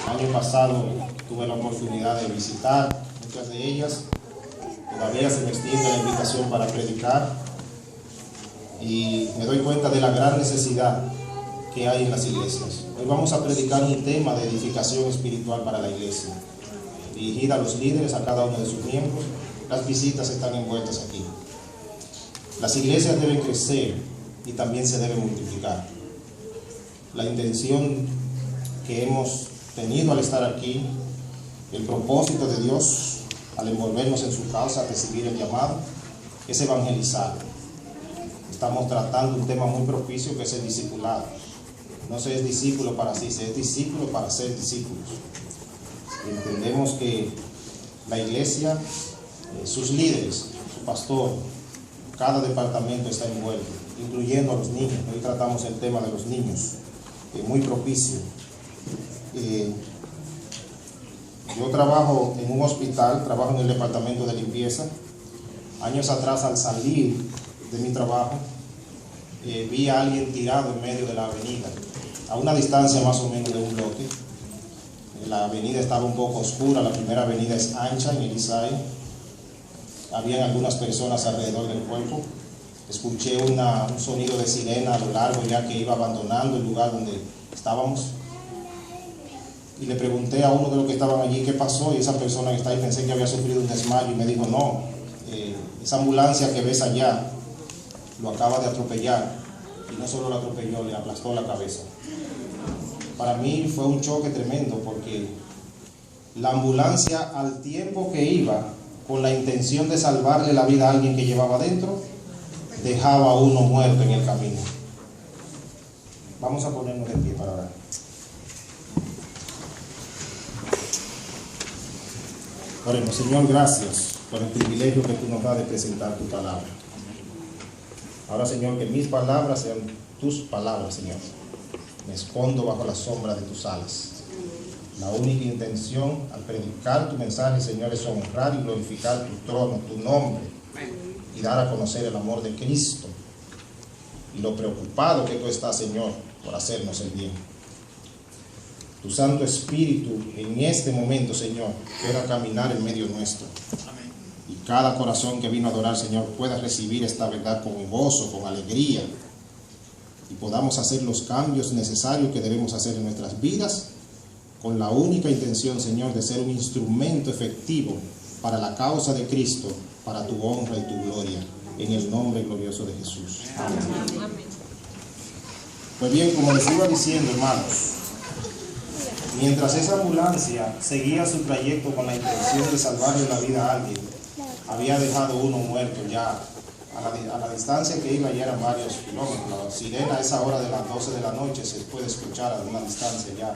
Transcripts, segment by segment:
El año pasado tuve la oportunidad de visitar muchas de ellas. Todavía se me extiende la invitación para predicar y me doy cuenta de la gran necesidad que hay en las iglesias. Hoy vamos a predicar un tema de edificación espiritual para la iglesia, dirigida a los líderes, a cada uno de sus miembros. Las visitas están envueltas aquí. Las iglesias deben crecer y también se deben multiplicar. La intención que hemos tenido al estar aquí, el propósito de Dios al envolvernos en su causa, recibir el llamado, es evangelizar. Estamos tratando un tema muy propicio que es el discipulado. No se es discípulo para sí, se es discípulo para ser discípulos. Entendemos que la iglesia, sus líderes, su pastor, cada departamento está envuelto, incluyendo a los niños. Hoy tratamos el tema de los niños, muy propicio. Yo trabajo en un hospital, trabajo en el departamento de limpieza. Años atrás, al salir de mi trabajo, vi a alguien tirado en medio de la avenida, a una distancia más o menos de un bloque. La avenida estaba un poco oscura, la primera avenida es ancha en Elisay. Habían algunas personas alrededor del cuerpo. Escuché un sonido de sirena a lo largo, ya que iba abandonando el lugar donde estábamos. Y le pregunté a uno de los que estaban allí qué pasó, y esa persona que está ahí, pensé que había sufrido un desmayo, y me dijo, no, esa ambulancia que ves allá lo acaba de atropellar, y no solo lo atropelló, le aplastó la cabeza. Para mí fue un choque tremendo, porque la ambulancia, al tiempo que iba con la intención de salvarle la vida a alguien que llevaba adentro, dejaba a uno muerto en el camino. Vamos a ponernos de pie para orar. Oremos. Señor, gracias por el privilegio que tú nos das de presentar tu palabra. Ahora, Señor, que mis palabras sean tus palabras, Señor. Me escondo bajo la sombra de tus alas. La única intención al predicar tu mensaje, Señor, es honrar y glorificar tu trono, tu nombre, y dar a conocer el amor de Cristo y lo preocupado que tú estás, Señor, por hacernos el bien. Tu Santo Espíritu en este momento, Señor, pueda caminar en medio nuestro. Amén. Y cada corazón que vino a adorar, Señor, pueda recibir esta verdad con gozo, con alegría, y podamos hacer los cambios necesarios que debemos hacer en nuestras vidas, con la única intención, Señor, de ser un instrumento efectivo para la causa de Cristo, para tu honra y tu gloria, en el nombre glorioso de Jesús. Amén. Amén. Pues bien, como les iba diciendo, hermanos, mientras esa ambulancia seguía su trayecto con la intención de salvarle la vida a alguien, había dejado uno muerto ya. A la distancia que iba ya eran varios kilómetros. La sirena a esa hora de las 12 de la noche se puede escuchar a una distancia ya.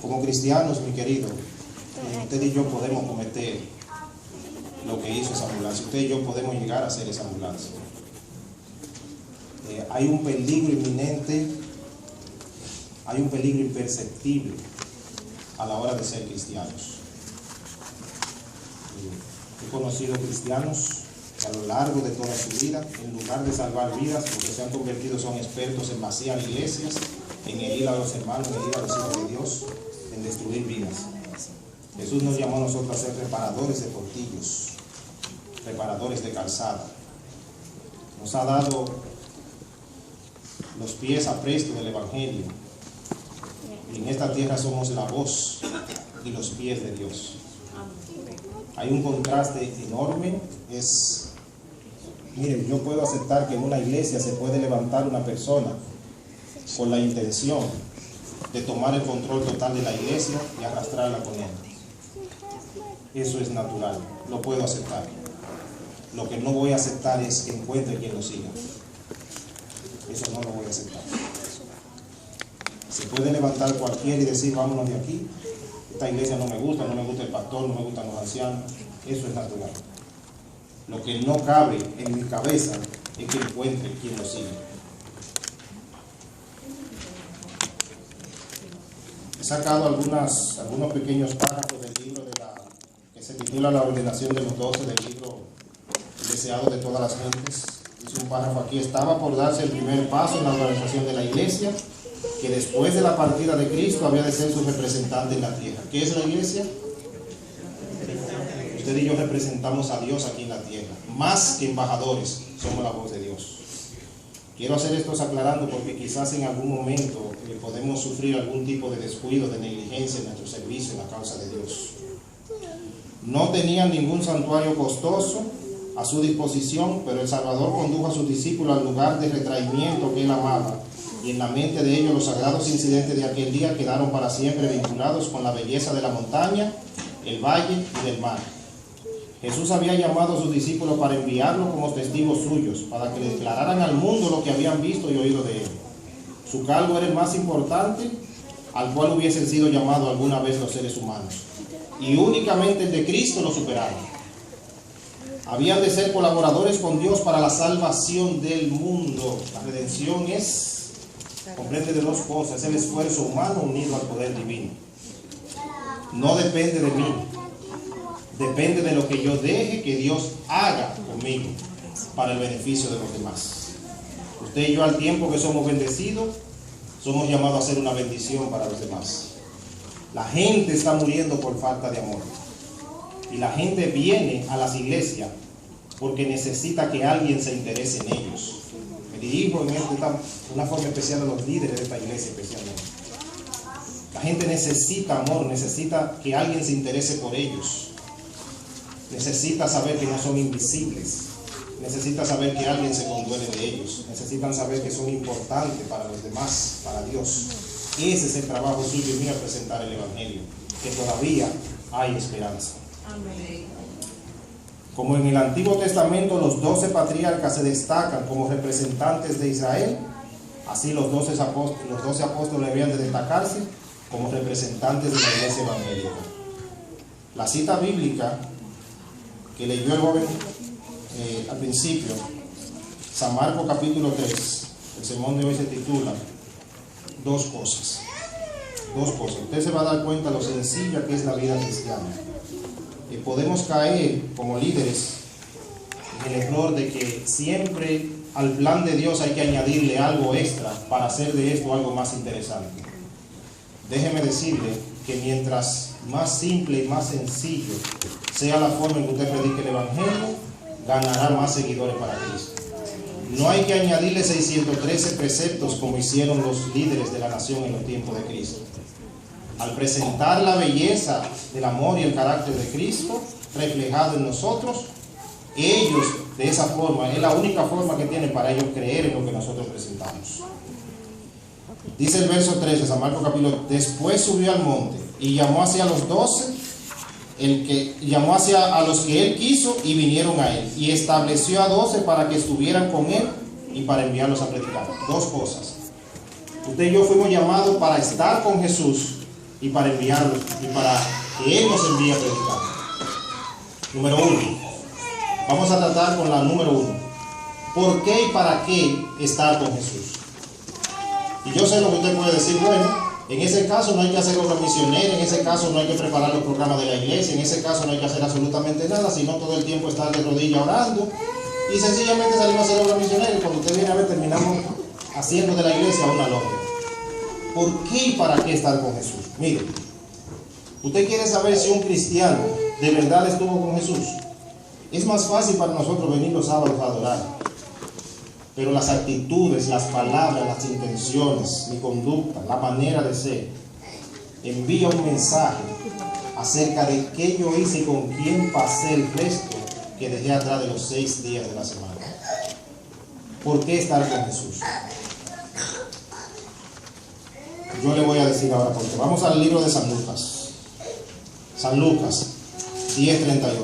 Como cristianos, mi querido, usted y yo podemos cometer lo que hizo esa ambulancia. Usted y yo podemos llegar a ser esa ambulancia. Hay un peligro inminente, hay un peligro imperceptible a la hora de ser cristianos. He conocido cristianos que a lo largo de toda su vida, en lugar de salvar vidas, lo que se han convertido son expertos en vaciar iglesias, en herir a los hermanos, en herir a los hijos de Dios, en destruir vidas. Jesús nos llamó a nosotros a ser reparadores de portillos, reparadores de calzada. Nos ha dado los pies a presto del Evangelio. Y en esta tierra somos la voz y los pies de Dios. Hay un contraste enorme. Miren, yo puedo aceptar que en una iglesia se puede levantar una persona con la intención de tomar el control total de la iglesia y arrastrarla con él. Eso es natural, lo puedo aceptar. Lo que no voy a aceptar es que encuentre quien lo siga. Eso no lo voy a aceptar. Se puede levantar cualquiera y decir, vámonos de aquí. Esta iglesia no me gusta el pastor, no me gustan los ancianos. Eso es natural. Lo que no cabe en mi cabeza es que encuentre quien lo siga. He sacado algunos pequeños párrafos del libro que se titula La ordenación de los 12, del libro El deseado de todas las gentes. Dice un párrafo aquí: estaba por darse el primer paso en la organización de la iglesia, que después de la partida de Cristo había de ser su representante en la tierra. ¿Qué es la iglesia? Usted y yo representamos a Dios aquí en la tierra. Más que embajadores, somos la voz de Dios. Quiero hacer esto aclarando porque quizás en algún momento podemos sufrir algún tipo de descuido, de negligencia en nuestro servicio en la causa de Dios. No tenían ningún santuario costoso a su disposición, pero el Salvador condujo a sus discípulos al lugar de retraimiento que él amaba, y en la mente de ellos los sagrados incidentes de aquel día quedaron para siempre vinculados con la belleza de la montaña, el valle y del mar. Jesús había llamado a sus discípulos para enviarlos como testigos suyos, para que le declararan al mundo lo que habían visto y oído de él. Su cargo era el más importante al cual hubiesen sido llamados alguna vez los seres humanos, y únicamente el de Cristo lo superaron. Habían de ser colaboradores con Dios para la salvación del mundo. La redención comprende de dos cosas: es el esfuerzo humano unido al poder divino. No depende de mí, depende de lo que yo deje que Dios haga conmigo para el beneficio de los demás. Usted y yo, al tiempo que somos bendecidos, somos llamados a ser una bendición para los demás. La gente está muriendo por falta de amor. Y la gente viene a las iglesias porque necesita que alguien se interese en ellos. Me dirijo en una forma especial a los líderes de esta iglesia especialmente. La gente necesita amor, necesita que alguien se interese por ellos. Necesita saber que no son invisibles. Necesita saber que alguien se conduele de ellos. Necesitan saber que son importantes para los demás, para Dios. Ese es el trabajo suyo y mío, presentar el Evangelio, que todavía hay esperanza. Amén. Como en el Antiguo Testamento los 12 patriarcas se destacan como representantes de Israel, así los 12 apóstoles debían de destacarse como representantes de la iglesia evangélica. La cita bíblica que leyó el joven al principio, San Marcos capítulo 3, el sermón de hoy se titula Dos cosas. Usted se va a dar cuenta lo sencilla que es la vida cristiana. Podemos caer como líderes en el error de que siempre al plan de Dios hay que añadirle algo extra para hacer de esto algo más interesante. Déjeme decirle que mientras más simple y más sencillo sea la forma en que usted predique el Evangelio, ganará más seguidores para Cristo. No hay que añadirle 613 preceptos como hicieron los líderes de la nación en los tiempos de Cristo. Al presentar la belleza del amor y el carácter de Cristo reflejado en nosotros, ellos de esa forma, es la única forma que tienen para ellos creer en lo que nosotros presentamos. Dice el verso 13, San Marcos capítulo, después subió al monte y llamó hacia los 12, llamó hacia a los que él quiso y vinieron a él, y estableció a 12 para que estuvieran con él y para enviarlos a predicar. Dos cosas. Usted y yo fuimos llamados para estar con Jesús y para enviarlos, y para que él nos envíe a predicar. Número 1. Vamos a tratar con la número 1. ¿Por qué y para qué estar con Jesús? Y yo sé lo que usted puede decir, bueno, en ese caso no hay que hacer obra misionera, en ese caso no hay que preparar los programas de la iglesia, en ese caso no hay que hacer absolutamente nada, sino todo el tiempo estar de rodillas orando y sencillamente salimos a hacer obra misionera, y cuando usted viene a ver terminamos haciendo de la iglesia una logia. ¿Por qué y para qué estar con Jesús? Mire, usted quiere saber si un cristiano de verdad estuvo con Jesús. Es más fácil para nosotros venir los sábados a adorar, pero las actitudes, las palabras, las intenciones, mi conducta, la manera de ser, envía un mensaje acerca de qué yo hice y con quién pasé el resto que dejé atrás de los 6 días de la semana. ¿Por qué estar con Jesús? Yo le voy a decir ahora por qué. Vamos al libro de San Lucas. San Lucas 10:38.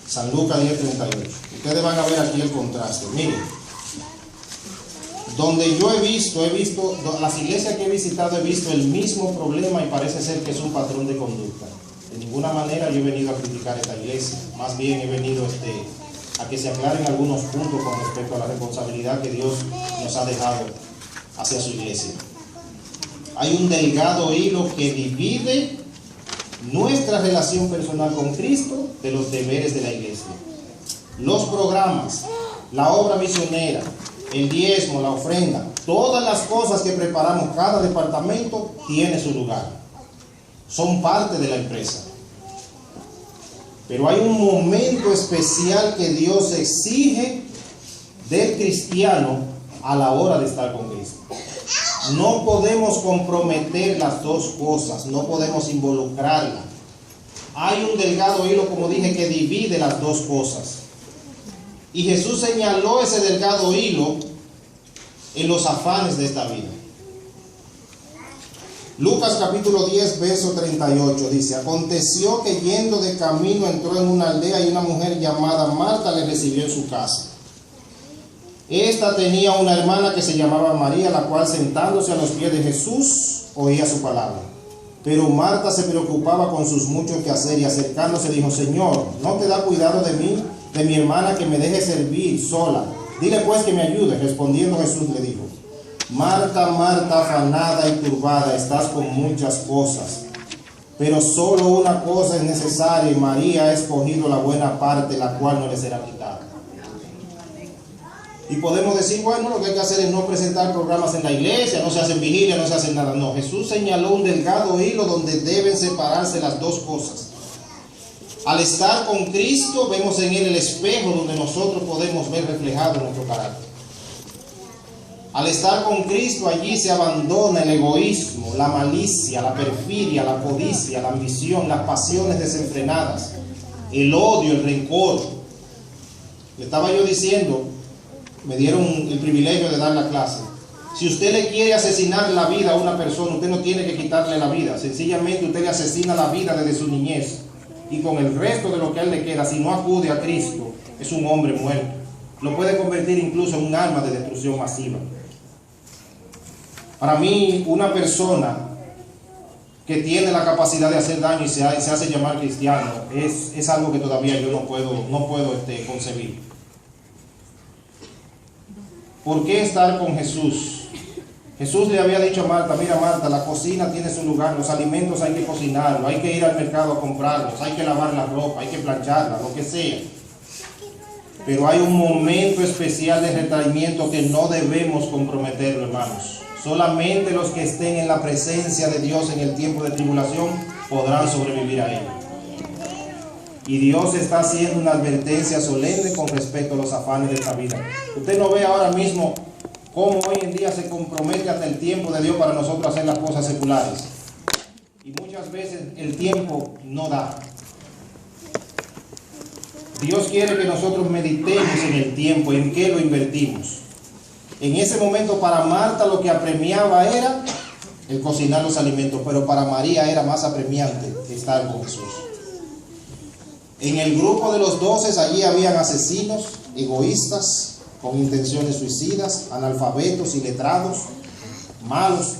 San Lucas 10:38. Ustedes van a ver aquí el contraste. Miren, donde yo he visto, las iglesias que he visitado, he visto el mismo problema y parece ser que es un patrón de conducta. De ninguna manera yo he venido a criticar esta iglesia. Más bien he venido a que se aclaren algunos puntos con respecto a la responsabilidad que Dios nos ha dejado hacia su iglesia. Hay un delgado hilo que divide nuestra relación personal con Cristo de los deberes de la iglesia. Los programas, la obra misionera, el diezmo, la ofrenda, todas las cosas que preparamos, cada departamento tiene su lugar. Son parte de la empresa. Pero hay un momento especial que Dios exige del cristiano a la hora de estar con Cristo. No podemos comprometer las dos cosas, no podemos involucrarlas. Hay un delgado hilo, como dije, que divide las dos cosas. Y Jesús señaló ese delgado hilo en los afanes de esta vida. Lucas capítulo 10, verso 38 dice: aconteció que yendo de camino entró en una aldea y una mujer llamada Marta le recibió en su casa. Esta tenía una hermana que se llamaba María, la cual sentándose a los pies de Jesús oía su palabra. Pero Marta se preocupaba con sus muchos quehacer y acercándose dijo: Señor, ¿no te da cuidado de mí, de mi hermana, que me deje servir sola? Dile pues que me ayude. Respondiendo Jesús le dijo: Marta, Marta, afanada y turbada, estás con muchas cosas, pero solo una cosa es necesaria, y María ha escogido la buena parte, la cual no le será quitada. Y podemos decir, bueno, lo que hay que hacer es no presentar programas en la iglesia, no se hacen vigilias, no se hacen nada. No, Jesús señaló un delgado hilo donde deben separarse las dos cosas. Al estar con Cristo, vemos en Él el espejo donde nosotros podemos ver reflejado nuestro carácter. Al estar con Cristo, allí se abandona el egoísmo, la malicia, la perfidia, la codicia, la ambición, las pasiones desenfrenadas, el odio, el rencor. Le estaba yo diciendo, me dieron el privilegio de dar la clase. Si usted le quiere asesinar la vida a una persona, usted no tiene que quitarle la vida. Sencillamente usted le asesina la vida desde su niñez. Y con el resto de lo que a él le queda, si no acude a Cristo, es un hombre muerto. Lo puede convertir incluso en un arma de destrucción masiva. Para mí, una persona que tiene la capacidad de hacer daño y se hace llamar cristiano, es algo que todavía yo no puedo concebir. ¿Por qué estar con Jesús? Jesús le había dicho a Marta: mira Marta, la cocina tiene su lugar, los alimentos hay que cocinarlos, hay que ir al mercado a comprarlos, hay que lavar la ropa, hay que plancharla, lo que sea. Pero hay un momento especial de retraimiento que no debemos comprometerlo, hermanos. Solamente los que estén en la presencia de Dios en el tiempo de tribulación podrán sobrevivir a él. Y Dios está haciendo una advertencia solemne con respecto a los afanes de esta vida. Usted no ve ahora mismo cómo hoy en día se compromete hasta el tiempo de Dios para nosotros hacer las cosas seculares. Y muchas veces el tiempo no da. Dios quiere que nosotros meditemos en el tiempo, en qué lo invertimos. En ese momento para Marta lo que apremiaba era el cocinar los alimentos, pero para María era más apremiante estar con Jesús. En el grupo de los 12 allí habían asesinos, egoístas, con intenciones suicidas, analfabetos, iletrados, malos,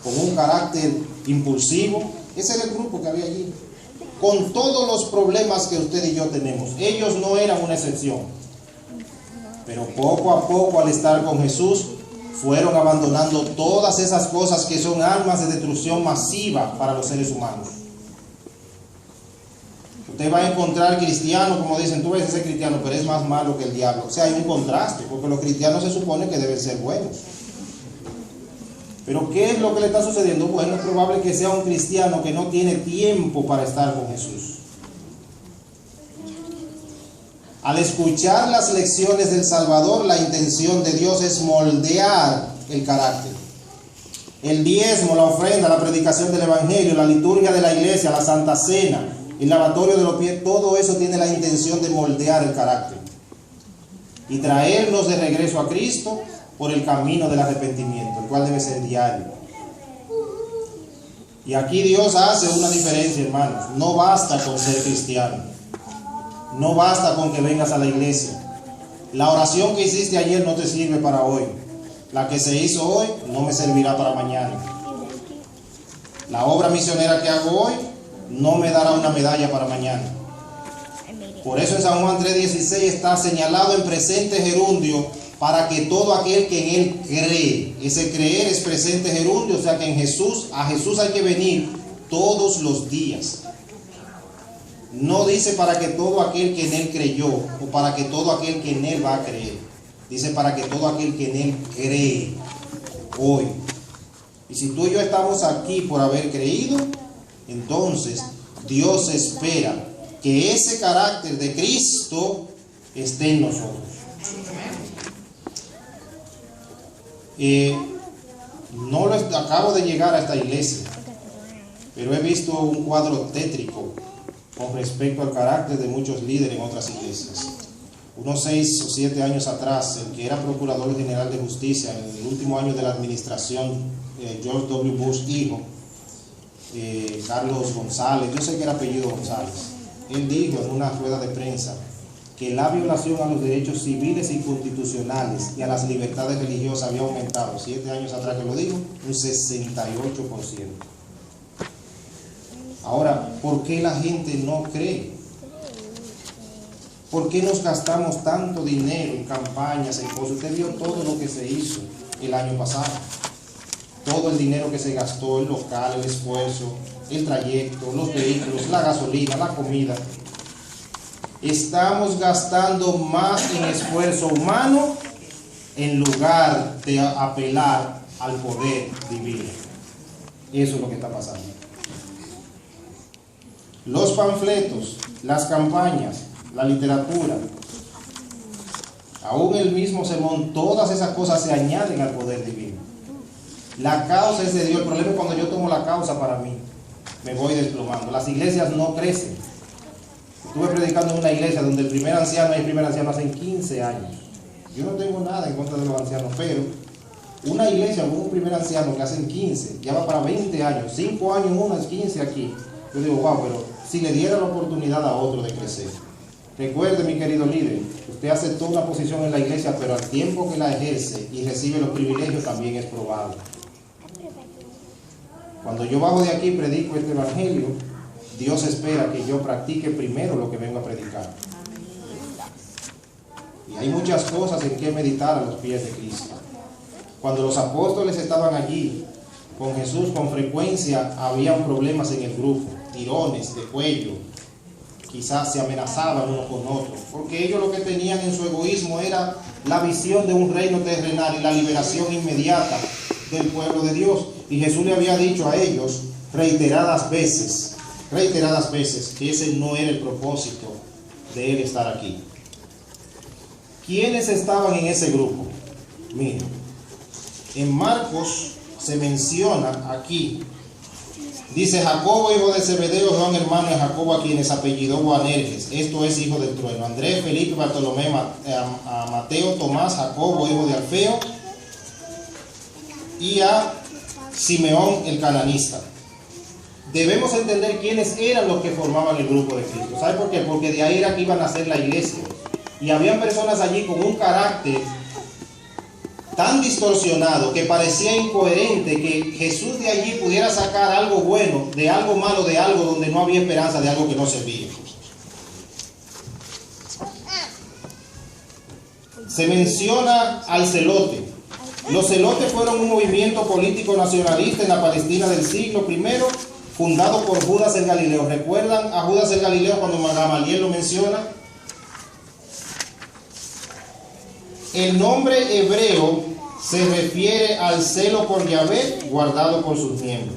con un carácter impulsivo. Ese era el grupo que había allí, con todos los problemas que usted y yo tenemos. Ellos no eran una excepción, pero poco a poco, al estar con Jesús, fueron abandonando todas esas cosas que son armas de destrucción masiva para los seres humanos. Usted va a encontrar cristianos, como dicen, tú ves ese cristiano, pero es más malo que el diablo. O sea, hay un contraste, porque los cristianos se supone que deben ser buenos. Pero ¿qué es lo que le está sucediendo? Bueno, es probable que sea un cristiano que no tiene tiempo para estar con Jesús. Al escuchar las lecciones del Salvador, la intención de Dios es moldear el carácter. El diezmo, la ofrenda, la predicación del Evangelio, la liturgia de la iglesia, la Santa Cena, el lavatorio de los pies, todo eso tiene la intención de moldear el carácter y traernos de regreso a Cristo por el camino del arrepentimiento, el cual debe ser diario. Y aquí Dios hace una diferencia, hermanos. No basta con ser cristiano, no basta con que vengas a la iglesia. La oración que hiciste ayer no te sirve para hoy. La que se hizo hoy no me servirá para mañana. La obra misionera que hago hoy no me dará una medalla para mañana. Por eso en San Juan 3:16 está señalado en presente gerundio, para que todo aquel que en él cree. Ese creer es presente gerundio, o sea que a Jesús hay que venir todos los días. No dice para que todo aquel que en él creyó, o para que todo aquel que en él va a creer. Dice para que todo aquel que en Él cree hoy. Y si tú y yo estamos aquí por haber creído, entonces Dios espera que ese carácter de Cristo esté en nosotros. No acabo de llegar a esta iglesia, pero he visto un cuadro tétrico con respecto al carácter de muchos líderes en otras iglesias. Unos 6 o 7 años atrás, el que era Procurador General de Justicia en el último año de la administración, George W. Bush hijo, Carlos González, yo sé que era apellido González, él dijo en una rueda de prensa que la violación a los derechos civiles y constitucionales y a las libertades religiosas había aumentado, 7 años atrás que lo dijo, un 68%. Ahora, ¿por qué la gente no cree? ¿Por qué nos gastamos tanto dinero en campañas, en cosas? Usted vio todo lo que se hizo el año pasado. Todo el dinero que se gastó, el local, el esfuerzo, el trayecto, los vehículos, la gasolina, la comida. Estamos gastando más en esfuerzo humano en lugar de apelar al poder divino. Eso es lo que está pasando. Los panfletos, las campañas, la literatura, aún el mismo sermón, todas esas cosas se añaden al poder divino. La causa es de Dios. El problema es cuando yo tomo la causa para mí, me voy desplomando. Las iglesias no crecen. Estuve predicando en una iglesia donde el primer anciano hace 15 años. Yo no tengo nada en contra de los ancianos, pero una iglesia con un primer anciano que hace 15, ya va para 20 años, 5 años uno es 15 aquí. Yo digo, wow, pero si le diera la oportunidad a otro de crecer. Recuerde, mi querido líder, usted aceptó una posición en la iglesia, pero al tiempo que la ejerce y recibe los privilegios también es probado. Cuando yo bajo de aquí y predico este evangelio, Dios espera que yo practique primero lo que vengo a predicar. Y hay muchas cosas en que meditar a los pies de Cristo. Cuando los apóstoles estaban allí con Jesús, con frecuencia habían problemas en el grupo, tirones de cuello, quizás se amenazaban unos con otros, porque ellos lo que tenían en su egoísmo era la visión de un reino terrenal y la liberación inmediata del pueblo de Dios. Y Jesús le había dicho a ellos reiteradas veces que ese no era el propósito de él estar aquí. ¿Quiénes estaban en ese grupo? Miren, en Marcos se menciona aquí, dice Jacobo, hijo de Zebedeo, Juan, hermano de Jacobo, a quienes apellidó Boanerges, esto es hijo del trueno, Andrés, Felipe, Bartolomé, a Mateo, Tomás, Jacobo, hijo de Alfeo, y a Simeón el cananista. Debemos entender quiénes eran los que formaban el grupo de Cristo. ¿Sabe por qué? Porque de ahí era que iban a ser la iglesia. Y habían personas allí con un carácter tan distorsionado que parecía incoherente que Jesús de allí pudiera sacar algo bueno de algo malo, de algo donde no había esperanza, de algo que no servía. Se menciona al celote. Los celotes fueron un movimiento político nacionalista en la Palestina del siglo I, fundado por Judas el Galileo. ¿Recuerdan a Judas el Galileo cuando Gamaliel lo menciona? El nombre hebreo se refiere al celo por Yahvé guardado por sus miembros.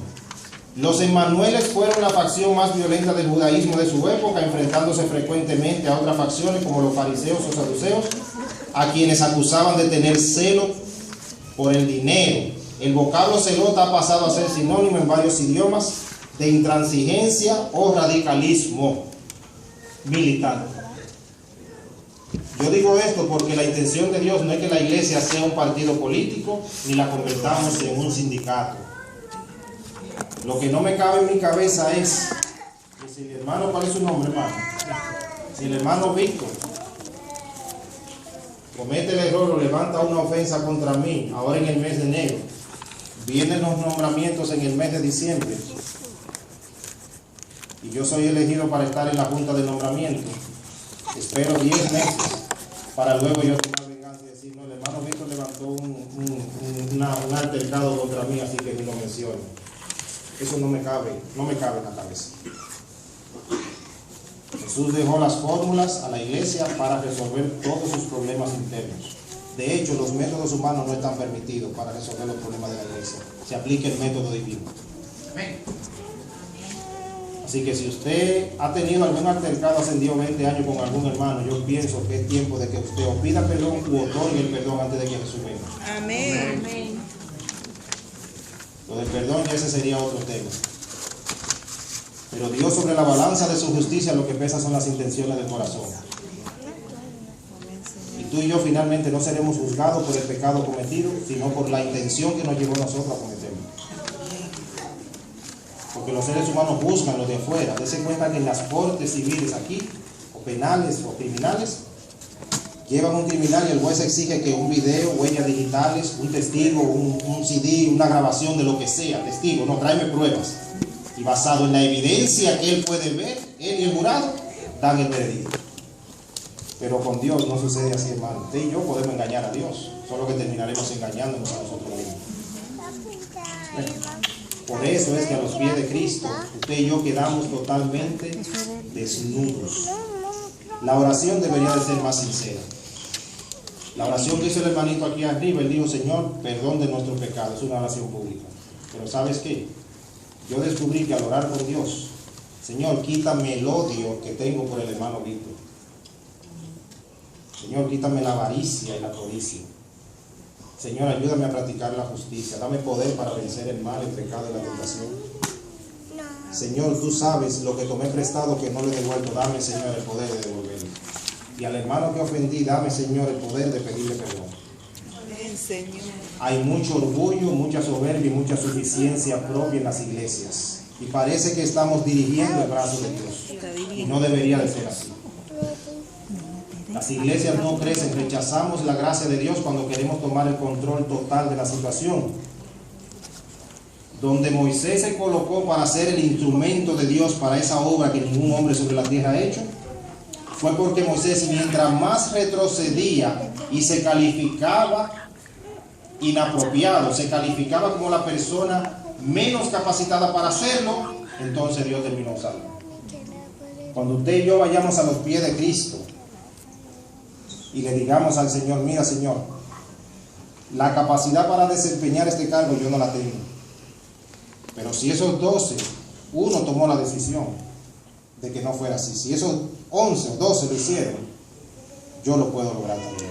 Los Emmanueles fueron la facción más violenta del judaísmo de su época, enfrentándose frecuentemente a otras facciones como los fariseos o saduceos, a quienes acusaban de tener celo por el dinero. El vocablo celota ha pasado a ser sinónimo en varios idiomas de intransigencia o radicalismo militar. Yo digo esto porque la intención de Dios no es que la iglesia sea un partido político ni la convertamos en un sindicato. Lo que no me cabe en mi cabeza es que si el hermano, ¿cuál es su nombre, hermano? Si el hermano Víctor comete el error o levanta una ofensa contra mí ahora en el mes de enero, vienen los nombramientos en el mes de diciembre y yo soy elegido para estar en la junta de nombramiento, espero 10 meses para luego yo tomar venganza y decir, no, el hermano Víctor levantó un altercado contra mí, así que ni lo menciono. Eso no me cabe en la cabeza. Jesús dejó las fórmulas a la iglesia para resolver todos sus problemas internos. De hecho, los métodos humanos no están permitidos para resolver los problemas de la iglesia. Se aplica el método divino. Así que si usted ha tenido algún altercado hace 20 años con algún hermano, yo pienso que es tiempo de que usted o pida perdón u otorgue el perdón antes de que Jesús venga. Amén. Amén. Lo del perdón ya ese sería otro tema. Pero Dios, sobre la balanza de su justicia, lo que pesa son las intenciones del corazón. Y tú y yo finalmente no seremos juzgados por el pecado cometido, sino por la intención que nos llevó a nosotros a cometerlo. Porque los seres humanos juzgan lo de afuera. Dense cuenta que en las cortes civiles aquí, o penales o criminales, llevan un criminal y el juez exige que un video, huellas digitales, un testigo, un CD, una grabación de lo que sea, testigo, no, tráeme pruebas. Y basado en la evidencia que él puede ver, él y el jurado, dan el veredicto. Pero con Dios no sucede así, hermano. Usted y yo podemos engañar a Dios, solo que terminaremos engañándonos a nosotros mismos. Por eso es que a los pies de Cristo, usted y yo quedamos totalmente desnudos. La oración debería de ser más sincera. La oración que hizo el hermanito aquí arriba, él dijo: Señor, perdón de nuestros pecados. Es una oración pública. Pero ¿sabes qué? Yo descubrí que al orar con Dios, Señor, quítame el odio que tengo por el hermano Víctor. Señor, quítame la avaricia y la codicia. Señor, ayúdame a practicar la justicia. Dame poder para vencer el mal, el pecado y la tentación. Señor, tú sabes lo que tomé prestado que no le he devuelto. Dame, Señor, el poder de devolverlo. Y al hermano que ofendí, dame, Señor, el poder de pedirle perdón. Amén, Señor. Hay mucho orgullo, mucha soberbia y mucha suficiencia propia en las iglesias. Y parece que estamos dirigiendo el brazo de Dios. Y no debería de ser así. Las iglesias no crecen, rechazamos la gracia de Dios cuando queremos tomar el control total de la situación. Donde Moisés se colocó para ser el instrumento de Dios para esa obra que ningún hombre sobre la tierra ha hecho, fue porque Moisés, mientras más retrocedía y se calificaba inapropiado, se calificaba como la persona menos capacitada para hacerlo, entonces Dios terminó usando. Cuando usted y yo vayamos a los pies de Cristo y le digamos al Señor: mira, Señor, la capacidad para desempeñar este cargo yo no la tengo, pero si esos 12, uno tomó la decisión de que no fuera así, si esos 11 o 12 lo hicieron, yo lo puedo lograr también.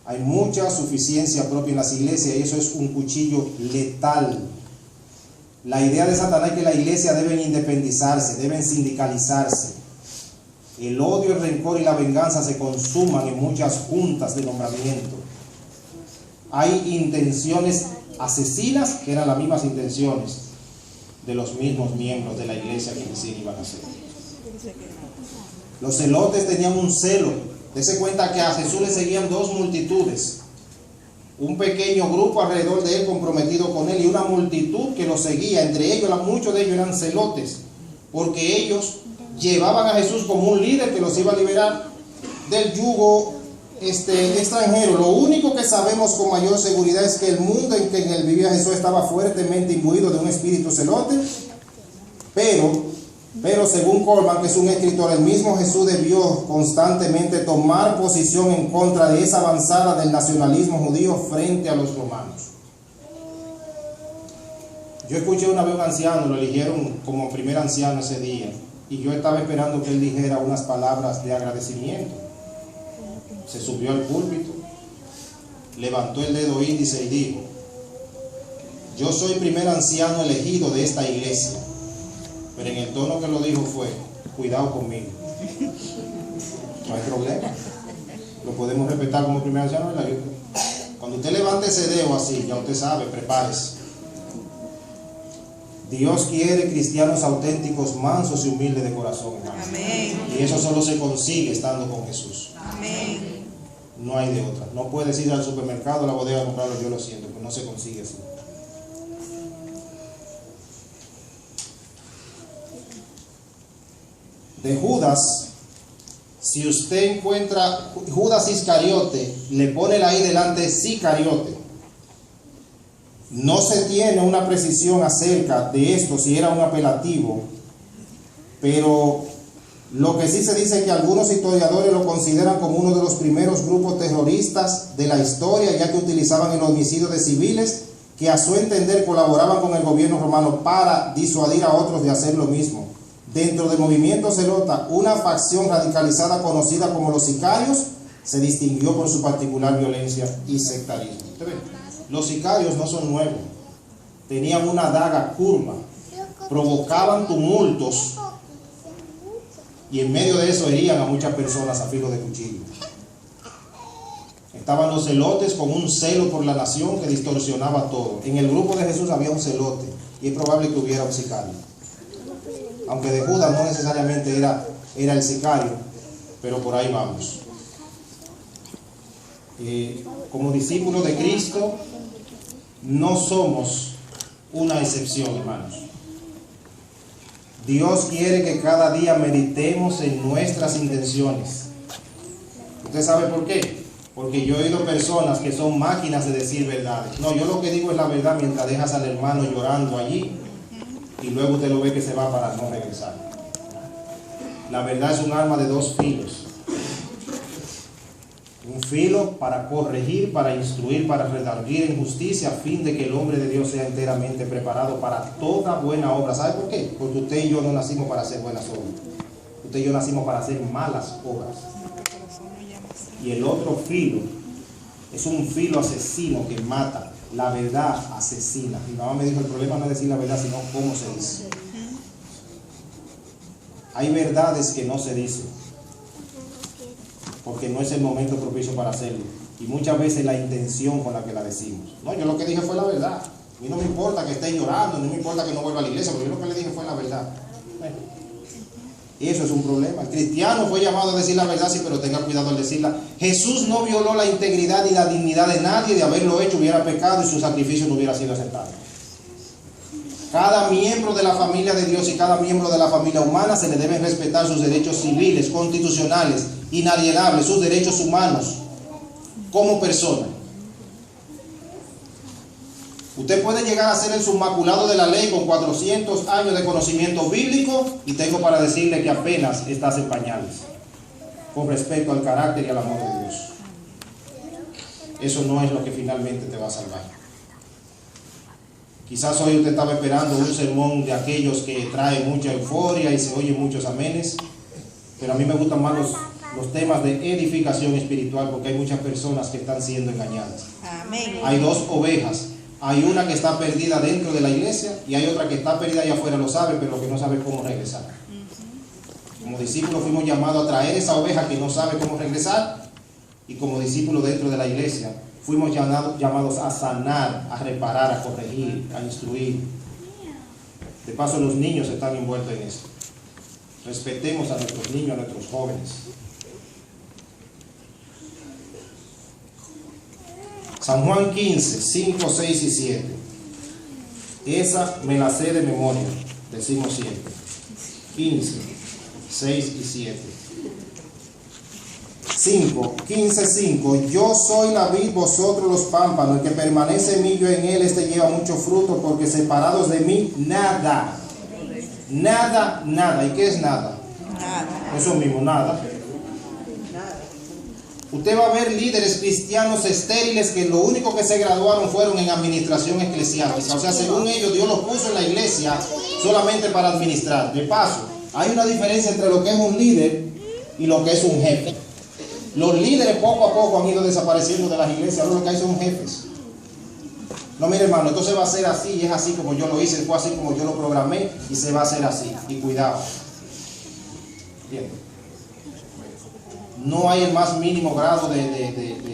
Hay mucha suficiencia propia en las iglesias y eso es un cuchillo letal. La idea de Satanás es que la iglesia deben independizarse, deben sindicalizarse. El odio, el rencor y la venganza se consuman en muchas juntas de nombramiento. Hay intenciones asesinas que eran las mismas intenciones de los mismos miembros de la iglesia que recién iban a hacer. Los celotes tenían un celo. Dese cuenta que a Jesús le seguían dos multitudes. Un pequeño grupo alrededor de él comprometido con él y una multitud que lo seguía. Entre ellos, muchos de ellos eran celotes, porque ellos llevaban a Jesús como un líder que los iba a liberar del yugo extranjero. Lo único que sabemos con mayor seguridad es que el mundo en que en él vivía Jesús estaba fuertemente imbuido de un espíritu celote, pero según Coleman, que es un escritor, el mismo Jesús debió constantemente tomar posición en contra de esa avanzada del nacionalismo judío frente a los romanos. Yo escuché una vez a un anciano, lo eligieron como primer anciano ese día, y yo estaba esperando que él dijera unas palabras de agradecimiento. Se subió al púlpito, levantó el dedo índice y dijo: yo soy primer anciano elegido de esta iglesia. Pero en el tono que lo dijo fue: cuidado conmigo. No hay problema, lo podemos respetar como primer anciano, ¿verdad? Cuando usted levante ese dedo así, ya usted sabe, prepárese. Dios quiere cristianos auténticos, mansos y humildes de corazón, hermano. Amén. Y eso solo se consigue estando con Jesús. Amén. No hay de otra. No puedes ir al supermercado, a la bodega a comprarlo, yo lo siento, pero no se consigue así. De Judas, si usted encuentra Judas Iscariote, le pone la I delante Sicariote. No se tiene una precisión acerca de esto, si era un apelativo, pero Lo que sí se dice es que algunos historiadores lo consideran como uno de los primeros grupos terroristas de la historia, ya que utilizaban el homicidio de civiles que a su entender colaboraban con el gobierno romano para disuadir a otros de hacer lo mismo. Dentro del movimiento zelota, una facción radicalizada conocida como los sicarios se distinguió por su particular violencia y sectarismo. ¿Usted ve? Los sicarios no son nuevos, tenían una daga curva, provocaban tumultos y en medio de eso herían a muchas personas a filo de cuchillo. Estaban los celotes con un celo por la nación que distorsionaba todo. En el grupo de Jesús había un celote y es probable que hubiera un sicario. Aunque de Judas no necesariamente era el sicario, pero por ahí vamos. Como discípulos de Cristo, no somos una excepción, hermanos. Dios quiere que cada día meditemos en nuestras intenciones. ¿Usted sabe por qué? Porque yo he oído personas que son máquinas de decir verdades. No, yo lo que digo es la verdad mientras dejas al hermano llorando allí y luego usted lo ve que se va para no regresar. La verdad es un arma de dos filos. Un filo para corregir, para instruir, para redarguir en justicia, a fin de que el hombre de Dios sea enteramente preparado para toda buena obra. ¿Sabe por qué? Porque usted y yo no nacimos para hacer buenas obras. Usted y yo nacimos para hacer malas obras. Y el otro filo es un filo asesino que mata. La verdad asesina. Mi mamá me dijo, el problema no es decir la verdad, sino cómo se dice. Hay verdades que no se dicen, porque no es el momento propicio para hacerlo. Y muchas veces la intención con la que la decimos. No, yo lo que dije fue la verdad. A mí no me importa que esté llorando, no me importa que no vuelva a la iglesia, porque yo lo que le dije fue la verdad. Eso es un problema. El cristiano fue llamado a decir la verdad, sí, pero tenga cuidado al decirla. Jesús no violó la integridad y la dignidad de nadie. De haberlo hecho hubiera pecado y su sacrificio no hubiera sido aceptado. Cada miembro de la familia de Dios y cada miembro de la familia humana se le deben respetar sus derechos civiles, constitucionales, inalienables, sus derechos humanos como persona. Usted puede llegar a ser el submaculado de la ley con 400 años de conocimiento bíblico y tengo para decirle que apenas estás en pañales con respecto al carácter y al amor de Dios. Eso no es lo que finalmente te va a salvar. Quizás hoy usted estaba esperando un sermón de aquellos que trae mucha euforia y se oyen muchos amenes, pero a mí me gustan más los temas de edificación espiritual, porque hay muchas personas que están siendo engañadas. Amén. Hay dos ovejas. Hay una que está perdida dentro de la iglesia y hay otra que está perdida allá afuera, lo sabe, pero que no sabe cómo regresar. Como discípulos fuimos llamados a traer esa oveja que no sabe cómo regresar, y como discípulos dentro de la iglesia fuimos llamados a sanar, a reparar, a corregir, a instruir. De paso, los niños están envueltos en eso. Respetemos a nuestros niños, a nuestros jóvenes. San Juan 15, 5, 6 y 7. Esa me la sé de memoria, decimos siempre. 15, 6 y 7. 15, 5. Yo soy la vid, vosotros los pámpanos. El que permanece en mí, yo en él, este lleva mucho fruto, porque separados de mí, nada. Nada, nada. ¿Y qué es nada? Nada. Eso mismo, nada. Usted va a ver líderes cristianos estériles que lo único que se graduaron fueron en administración eclesiástica. O sea, según ellos, Dios los puso en la iglesia solamente para administrar. De paso, hay una diferencia entre lo que es un líder y lo que es un jefe. Los líderes poco a poco han ido desapareciendo de las iglesias. Ahora lo que hay son jefes. No, mire hermano, esto se va a hacer así y es así como yo lo hice, fue así como yo lo programé y se va a hacer así. Y cuidado. Bien. No hay el más mínimo grado de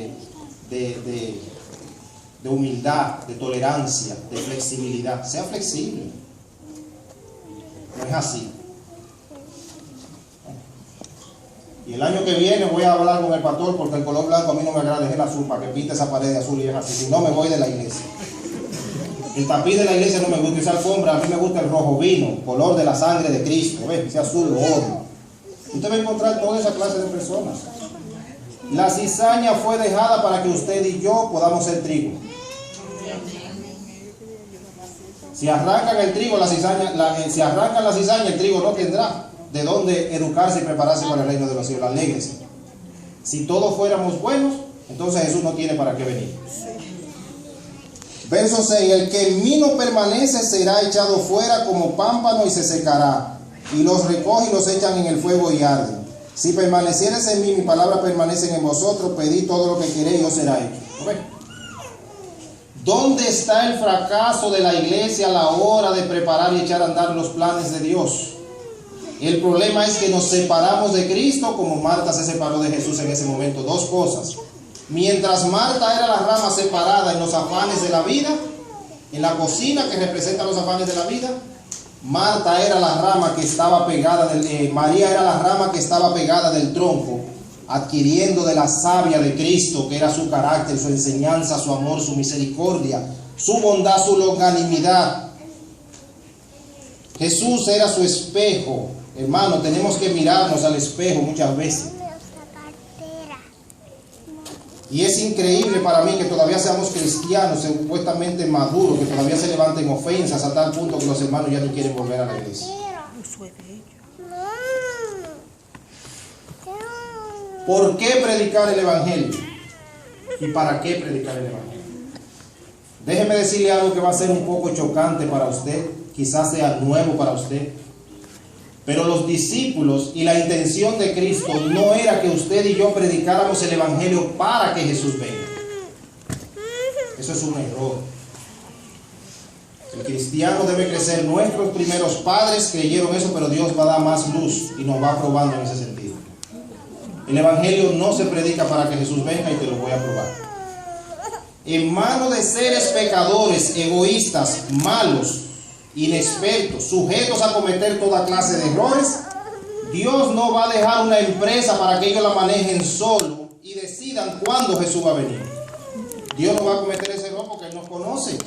humildad, de tolerancia, de flexibilidad. Sea flexible. No es así. Y el año que viene voy a hablar con el pastor porque el color blanco a mí no me agrada, es el azul, para que pinte esa pared de azul y es así. Si no, me voy de la iglesia. El tapiz de la iglesia no me gusta, esa alfombra, a mí me gusta el rojo vino, color de la sangre de Cristo. ¿Ves? Ese azul lo odio. Usted va a encontrar toda esa clase de personas. La cizaña fue dejada para que usted y yo podamos ser trigo. Si arrancan el trigo, si arrancan la cizaña, el trigo no tendrá. de dónde educarse y prepararse para el reino de los cielos, alégrese. Si todos fuéramos buenos, entonces Jesús no tiene para qué venir. Verso 6, el que en mí no permanece será echado fuera como pámpano y se secará, y los recoge y los echan en el fuego y arden. Si permanecieres en mí, mi palabra permanece en vosotros, pedid todo lo que queréis y os será hecho. ¿Dónde está el fracaso de la iglesia a la hora de preparar y echar a andar los planes de Dios? El problema es que nos separamos de Cristo como Marta se separó de Jesús en ese momento. Dos cosas. Mientras Marta era la rama separada en los afanes de la vida, en la cocina que representa los afanes de la vida, Marta era la rama que estaba pegada María era la rama que estaba pegada del tronco, adquiriendo de la savia de Cristo, que era su carácter, su enseñanza, su amor, su misericordia, su bondad, su longanimidad. Jesús era su espejo. Hermano, tenemos que mirarnos al espejo muchas veces. Y es increíble para mí que todavía seamos cristianos supuestamente maduros, que todavía se levanten ofensas a tal punto que los hermanos ya no quieren volver a la iglesia. ¿Por qué predicar el evangelio? ¿Y para qué predicar el evangelio? Déjeme decirle algo que va a ser un poco chocante para usted, quizás sea nuevo para usted. Pero los discípulos y la intención de Cristo no era que usted y yo predicáramos el evangelio para que Jesús venga. Eso es un error. El cristiano debe crecer. Nuestros primeros padres creyeron eso, pero Dios va a dar más luz y nos va probando en ese sentido. El evangelio no se predica para que Jesús venga y te lo voy a probar. En manos de seres pecadores, egoístas, malos, inexpertos, sujetos a cometer toda clase de errores, Dios no va a dejar una empresa para que ellos la manejen solo y decidan cuándo Jesús va a venir. Dios no va a cometer ese error porque Él nos conoce.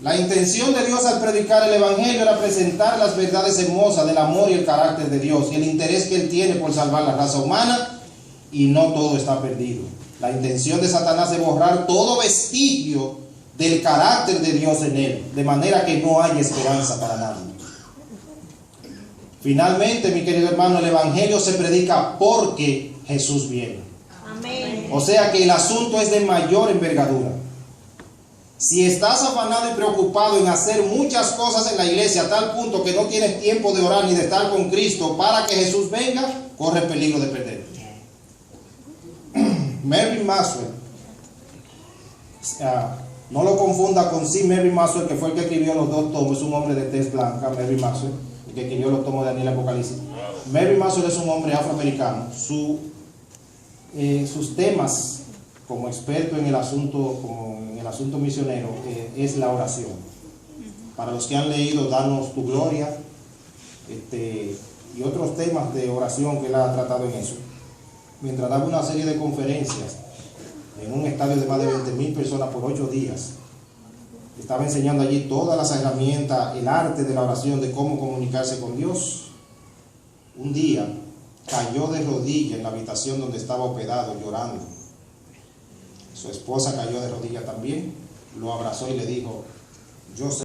La intención de Dios al predicar el evangelio era presentar las verdades hermosas del amor y el carácter de Dios y el interés que Él tiene por salvar la raza humana, y no todo está perdido. La intención de Satanás es borrar todo vestigio del carácter de Dios en él, de manera que no haya esperanza para nadie. Finalmente, mi querido hermano, el evangelio se predica porque Jesús viene. Amén. O sea que el asunto es de mayor envergadura. Si estás afanado y preocupado en hacer muchas cosas en la iglesia a tal punto que no tienes tiempo de orar ni de estar con Cristo para que Jesús venga, corres peligro de perder. Mary Maxwell, no lo confunda con Mary Maxwell, que fue el que escribió los dos tomos, es un hombre de tez blanca, Mary Maxwell, el que escribió los tomos de Daniel Apocalipsis. Mary Maxwell es un hombre afroamericano. Sus temas como experto en el asunto misionero es la oración. Para los que han leído Danos tu Gloria y otros temas de oración que él ha tratado en eso, mientras daba una serie de conferencias en un estadio de más de 20,000 personas por 8 días, estaba enseñando allí todas las herramientas, el arte de la oración, de cómo comunicarse con Dios. Un día cayó de rodillas en la habitación donde estaba hospedado llorando. Su esposa cayó de rodillas también, lo abrazó y le dijo: yo sé